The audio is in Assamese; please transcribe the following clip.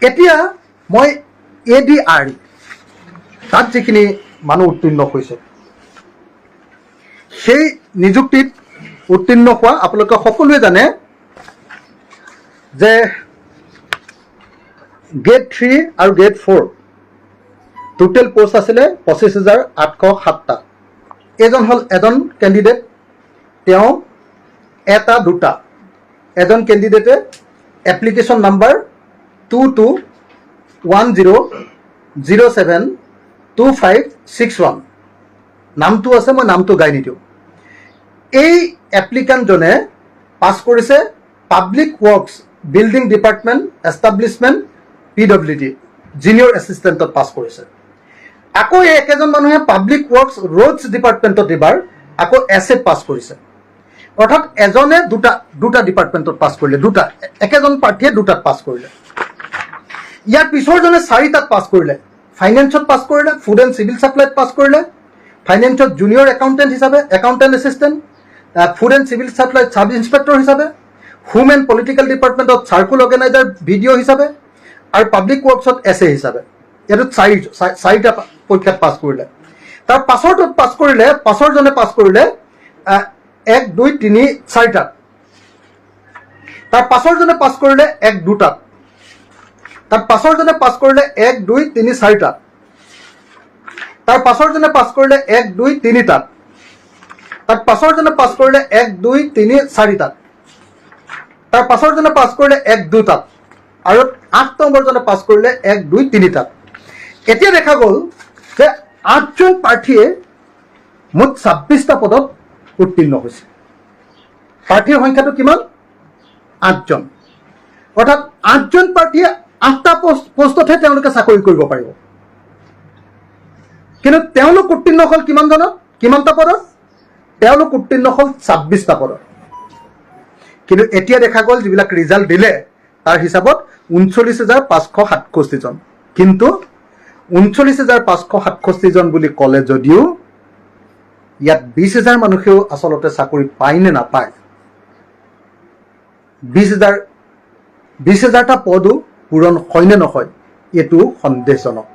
এতিয়া মই ADR তাত যিখিনি মানুহ উত্তীৰ্ণ হৈছে সেই নিযুক্তিত উত্তীৰ্ণ হোৱা আপোনালোকে সকলোৱে জানে যে গ্ৰেড 3 আৰু গ্ৰেড 4 টোটেল পোষ্ট আছিলে 25,807টা। এজন হ'ল এজন কেণ্ডিডেট, তেওঁ এটা দুটা, এজন কেণ্ডিডেটে এপ্লিকেশ্যন নাম্বাৰ 2210072561 নামটো আছে, মই নামটো গাই নিদিওঁ। এই এপ্লিকেণ্টজনে পাছ কৰিছে public works building department establishment PWD junior এছিষ্টেণ্টত পাছ কৰিছে। আকৌ এই একেজন মানুহে পাব্লিক ৱৰ্কছ ৰোডছ ডিপাৰ্টমেণ্টত এবাৰ আকৌ SA পাছ কৰিছে। অৰ্থাৎ এজনে দুটা ডিপাৰ্টমেণ্টত পাছ কৰিলে, একেজন প্ৰাৰ্থীয়ে দুটাত পাছ কৰিলে। ইয়াৰ পিছৰজনে 4টাত পাছ কৰিলে, ফাইনেন্সত পাছ কৰিলে, ফুড এণ্ড চিভিল ছাপ্লাইত পাছ কৰিলে, ফাইনেন্সত জুনিয়ৰ একাউণ্টেণ্ট হিচাপে, accountant assistant, food and civil ছাপ্লাইত ছাব ইন্সপেক্টৰ হিচাপে, হোম এণ্ড পলিটিকেল ডিপাৰ্টমেণ্টত চাৰ্কুল অৰ্গেনাইজাৰ BDO হিচাপে আৰু পাব্লিক ৱৰ্কছত SA হিচাপে। এইটো 4টা পৰীক্ষাত পাছ কৰিলে। তাৰ পাছৰটোত পাছ কৰিলে, পাছৰজনে পাছ কৰিলে 1 2 3 4টাত। তাৰ পাছৰজনে পাছ কৰিলে 1 2টাত। তাৰ পাছৰজনে পাছ কৰিলে 1 2 3 4টাত। তাৰ পাছৰজনে পাছ কৰিলে 1 2 3টাত। তাৰ পাছৰজনে পাছ কৰিলে 1 2 3 4টাত। তাৰ পাছৰজনে পাছ কৰিলে 1 2টাত আৰু 8 নম্বৰজনে পাছ কৰিলে 1 2 3টাত। এতিয়া দেখা গ'ল যে 8জন প্ৰাৰ্থীয়ে মুঠ 26টা পদত উত্তীৰ্ণ হৈছে। প্ৰাৰ্থীৰ সংখ্যাটো কিমান? 8জন। অৰ্থাৎ 8জন প্ৰাৰ্থীয়ে 8টা পোষ্টতহে তেওঁলোকে চাকৰি কৰিব পাৰিব। কিন্তু তেওঁলোক উত্তীৰ্ণ হ'ল কিমানটা পদত? তেওঁলোক উত্তীৰ্ণ হ'ল 26টা পদত। কিন্তু এতিয়া দেখা গ'ল যিবিলাক ৰিজাল্ট দিলে তাৰ হিচাপত 39,567 জন। কিন্তু 39,567 জন বুলি ক'লে যদিও ইয়াত 20,000 মানুহেও আচলতে চাকৰি পায় নে নাপায়, 20,000টা পদো পূৰণ হয় নে নহয়, এইটো সন্দেহজনক।